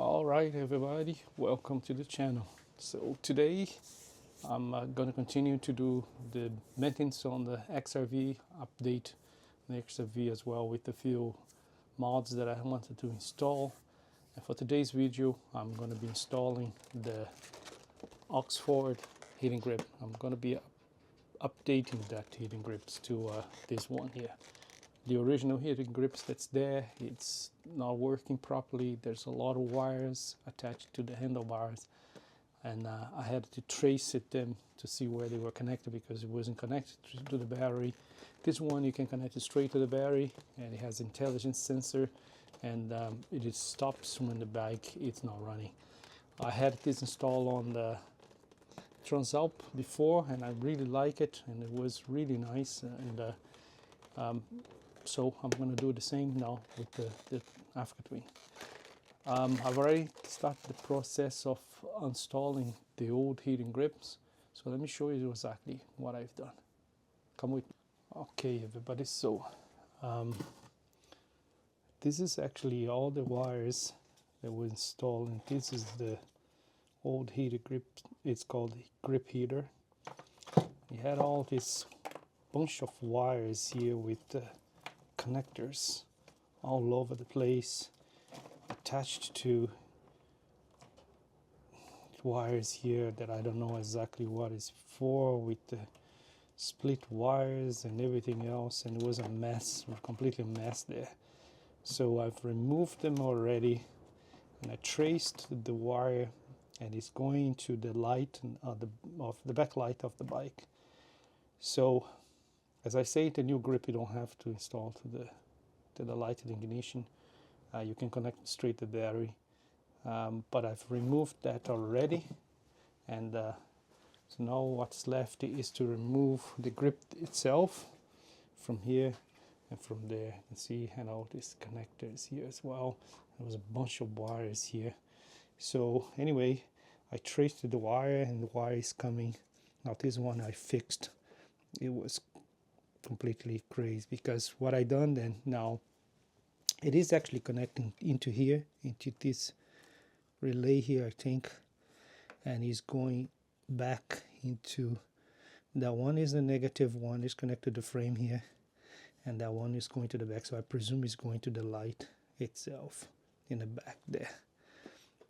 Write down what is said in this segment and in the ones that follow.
All right, everybody, welcome to the channel. So today I'm going to continue to do the maintenance on the XRV, update the XRV as well with a few mods that I wanted to install. And for today's video, I'm going to be installing the Oxford heating grip. I'm going to be updating that heating grips to this one here. The original heating grips that's there, it's not working properly. There's a lot of wires attached to the handlebars, and I had to trace them to see where they were connected because it wasn't connected to the battery. This one you can connect it straight to the battery, and it has intelligence sensor, and it just stops when the bike is not running. I had this installed on the Transalp before, and I really like it, and it was really nice. So I'm going to do the same now with the Africa Twin. I've already started the process of installing the old heating grips. So let me show you exactly what I've done. Come with me. Okay, everybody, so this is actually all the wires that were installed, and this is the old heater grip. It's called grip heater. You had all this bunch of wires here with connectors all over the place attached to wires here that I don't know exactly what is for, with the split wires and everything else, and it was a mess, completely a mess there. So I've removed them already, and I traced the wire, and it's going to the light of the backlight of the bike. So as I say, the new grip you don't have to install to the light and ignition. You can connect straight to the battery. But I've removed that already, and so now what's left is to remove the grip itself from here and from there. You can see, and all these connectors here as well. There was a bunch of wires here. So anyway, I traced the wire, and the wire is coming. Now this one I fixed. It was completely crazy because what I done then, now it is actually connecting into here, into this relay here, I think, and is going back into that one. Is the negative one is connected to the frame here, and that one is going to the back, so I presume it's going to the light itself in the back there.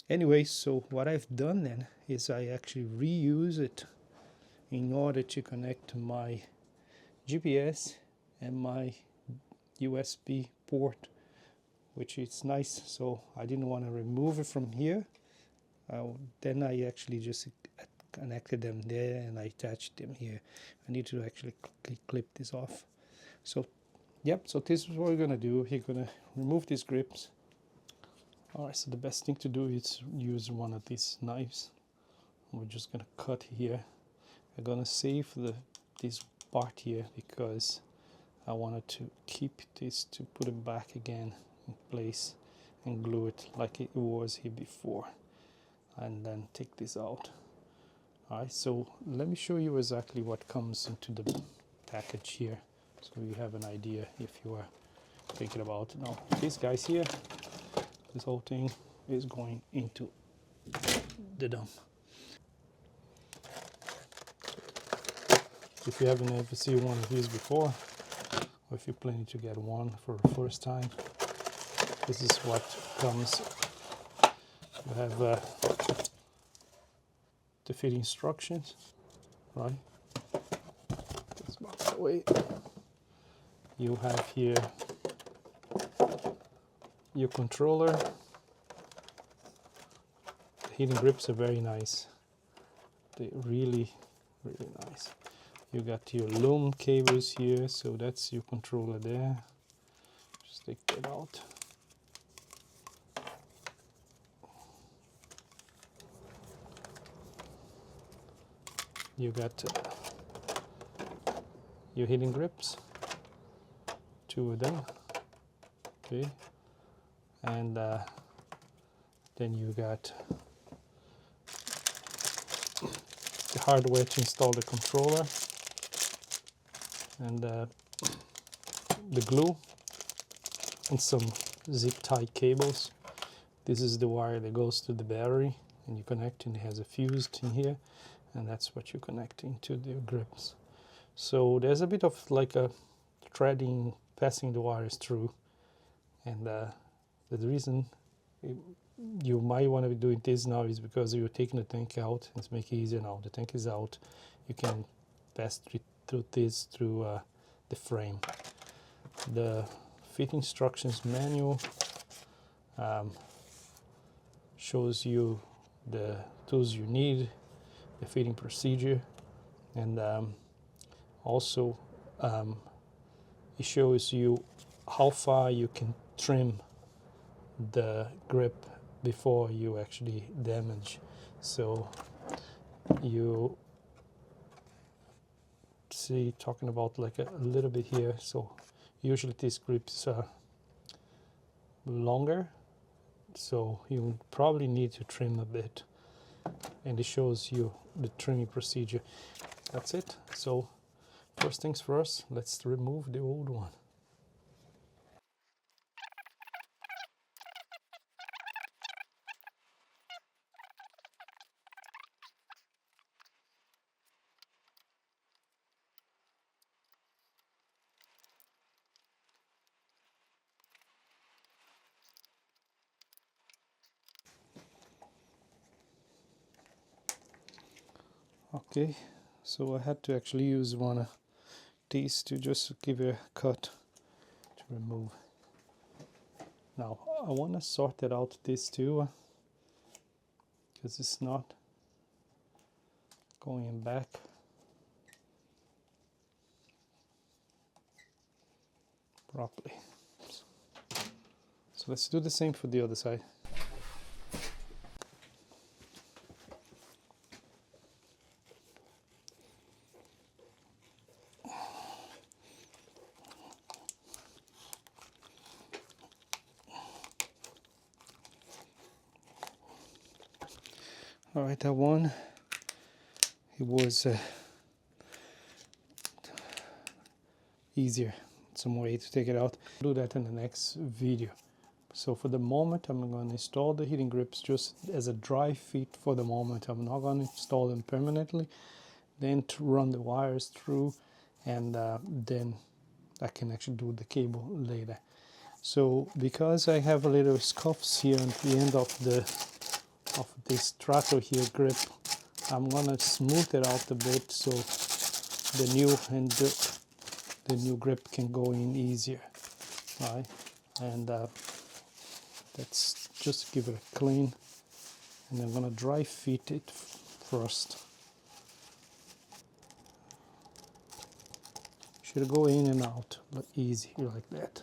Anyway, so what I've done then is I actually reuse it in order to connect to my GPS and my USB port, which is nice. So I didn't want to remove it from here. Then I actually just connected them there, and I attached them here. I need to actually clip this off. So yep, so this is what we're gonna do. We're gonna remove these grips. Alright, so the best thing to do is use one of these knives. We're just gonna cut here. I'm gonna save this part here because I wanted to keep this to put it back again in place and glue it like it was here before, and then take this out. Alright, so let me show you exactly what comes into the package here, so you have an idea if you are thinking about it. Now these guys here, this whole thing is going into the dump. If you haven't ever seen one of these before, or if you're planning to get one for the first time, this is what comes. You have the fit instructions, right? This box away. You have here your controller. The heating grips are very nice. They're really, really nice. You got your loom cables here, so that's your controller there. Just take that out. You got your heating grips, 2 of them, okay, and then you got the hardware to install the controller, and the glue, and some zip tie cables. This is the wire that goes to the battery, and you connect, and it has a fuse in here, and that's what you're connecting to the grips. So there's a bit of like a threading, passing the wires through, and the reason you might want to be doing this now is because you're taking the tank out. It's making it easier now. The tank is out. You can pass through this through the frame. The fit instructions manual shows you the tools you need, the fitting procedure, and also it shows you how far you can trim the grip before you actually damage. So you see, talking about like a little bit here, so usually these grips are longer, so you probably need to trim a bit, and it shows you the trimming procedure. That's it. So first things first, let's remove the old one. Okay, so I had to actually use one of these to just give it a cut to remove. Now I want to sort it out, this too, because it's not going back. Properly. So let's do the same for the other side. All right, that one, it was easier, some way to take it out. I'll do that in the next video. So for the moment, I'm going to install the heating grips just as a dry fit for the moment. I'm not going to install them permanently, then to run the wires through, and then I can actually do the cable later. So because I have a little scuffs here at the end of this strato here grip, I'm gonna smooth it out a bit so the new grip can go in easier, right? And let's just give it a clean, and I'm gonna dry fit it first. Should go in and out, but easy like that.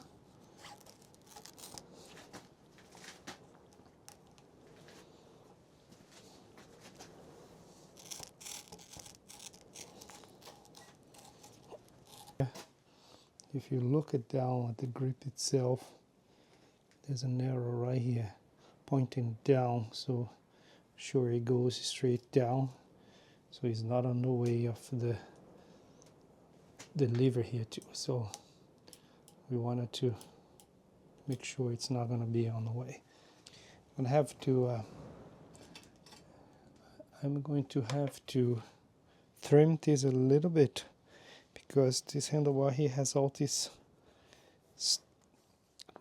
If you look down at the grip itself, there's an arrow right here pointing down, so sure it goes straight down, so it's not on the way of the lever here too. So we wanted to make sure it's not going to be on the way. I'm going to have to trim this a little bit, because this handlebar here has all these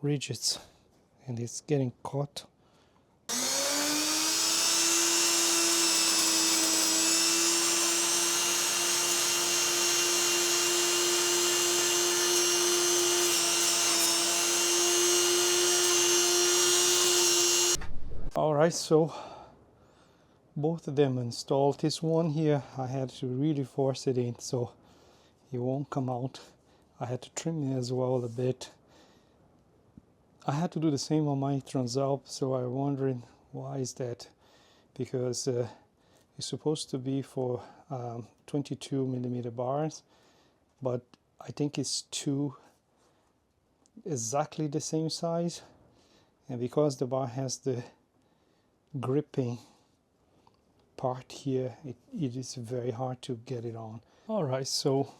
ridges and it's getting caught. Alright, so both of them installed. This one here, I had to really force it in so it won't come out. I had to trim it as well a bit. I had to do the same on my Transalp, so I'm wondering why is that, because it's supposed to be for 22mm bars, but I think it's two exactly the same size, and because the bar has the gripping part here, it is very hard to get it on. Alright, so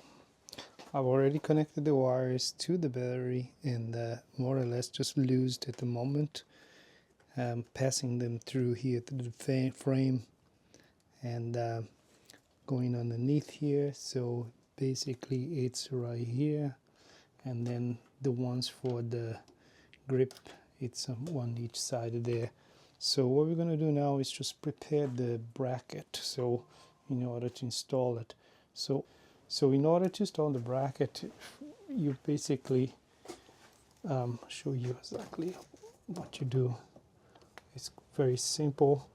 I've already connected the wires to the battery, and more or less just loosed at the moment. passing them through here to the frame and going underneath here. So basically it's right here, and then the ones for the grip, it's on each side there. So what we're going to do now is just prepare the bracket, so in order to install it. So in order to install the bracket, you basically show you exactly what you do. It's very simple.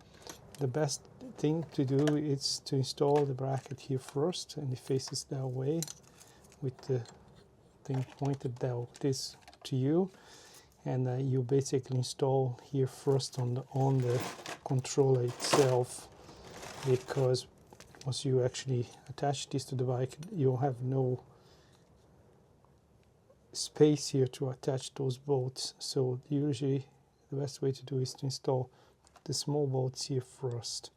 The best thing to do is to install the bracket here first, and it faces that way with the thing pointed out this to you, and you basically install here first on the controller itself, because once you actually attach this to the bike, you'll have no space here to attach those bolts. So usually the best way to do is to install the small bolts here first.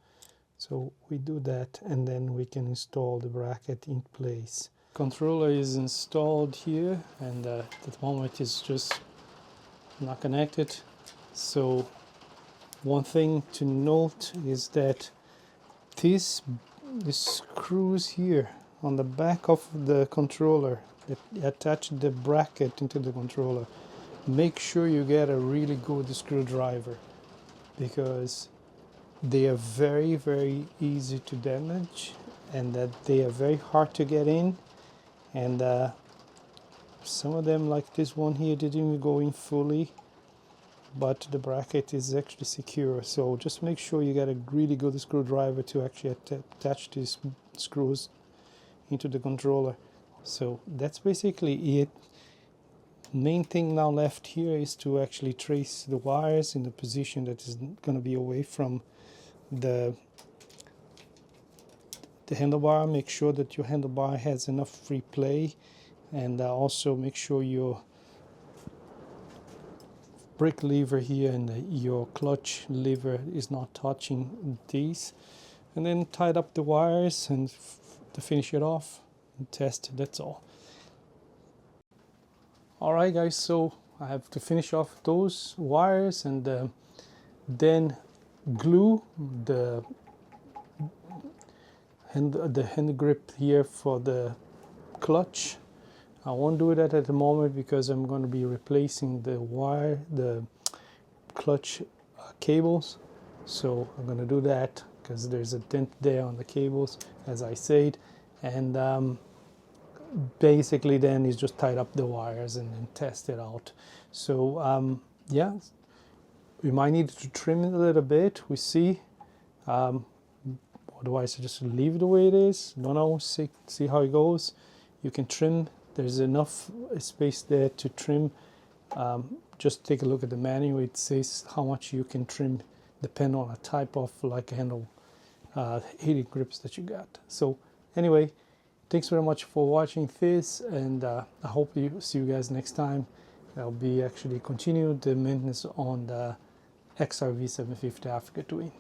So we do that, and then we can install the bracket in place. Controller is installed here, and at the moment it's just not connected. So one thing to note is that the screws here on the back of the controller that attach the bracket into the controller, make sure you get a really good screwdriver, because they are very, very easy to damage, and that they are very hard to get in. And some of them, like this one here, didn't even go in fully, but the bracket is actually secure. So just make sure you get a really good screwdriver to actually attach these screws into the controller. So that's basically it. Main thing now left here is to actually trace the wires in the position that is going to be away from the handlebar. Make sure that your handlebar has enough free play, and also make sure your brake lever here and your clutch lever is not touching these. And then tied up the wires and to finish it off and test. That's all. Alright guys, so I have to finish off those wires and then glue the hand grip here for the clutch. I won't do that at the moment because I'm going to be replacing the clutch cables. So I'm going to do that because there's a dent there on the cables, as I said, and basically then is just tied up the wires and then test it out. So yeah, we might need to trim it a little bit, we see. Otherwise I just leave it the way it is. Don't know, see how it goes. You can trim, there's enough space there to trim. Just take a look at the manual, it says how much you can trim depending on a type of like handle heating grips that you got. So anyway, thanks very much for watching this, and I hope you see you guys next time. I'll be actually continuing the maintenance on the XRV 750 Africa Twin.